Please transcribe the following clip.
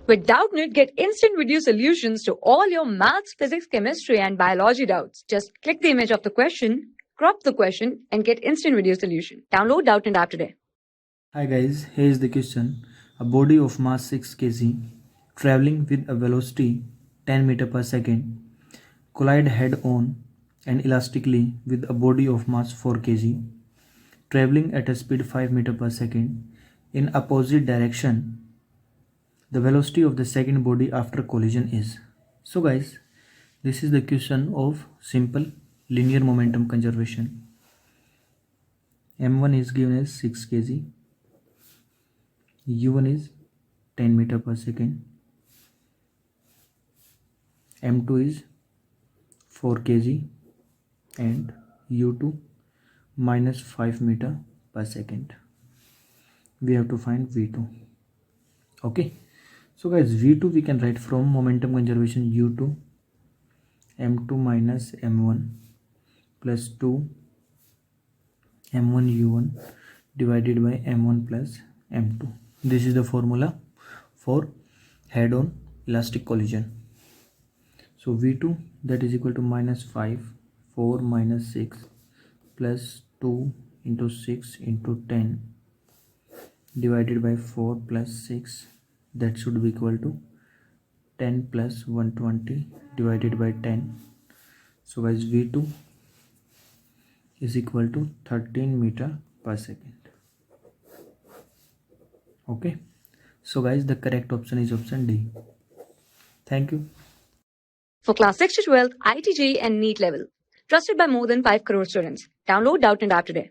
With Doubtnut, get instant video solutions to all your maths, physics, chemistry, and biology doubts. Just click the image of the question, crop the question, and get instant video solution. Download Doubtnut app today. Hi guys, here is the question. A body of mass 6 kg traveling with a velocity 10 meter per second collide head on and elastically with a body of mass 4 kg traveling at a speed 5 meter per second in opposite direction. The velocity of the second body after collision is. So guys, this is the question of simple linear momentum conservation. M1 is given as 6 kg, U1 is 10 meter per second, M2 is 4 kg and U2 minus 5 meter per second. We have to find V2. Okay, so guys, V2 we can write from momentum conservation U2 M2 minus M1 plus 2 M1 U1 divided by M1 plus M2. This is the formula for head-on elastic collision. So V2 that is equal to minus 5, 4 minus 6 plus 2 into 6 into 10 divided by 4 plus 6, that should be equal to 10 plus 120 divided by 10. So guys, V2 is equal to 13 meter per second. Okay, so guys, the correct option is option D. Thank you. For class 6 to 12, IIT JEE and NEET level. Trusted by more than 5 crore students. Download Doubtnut app today.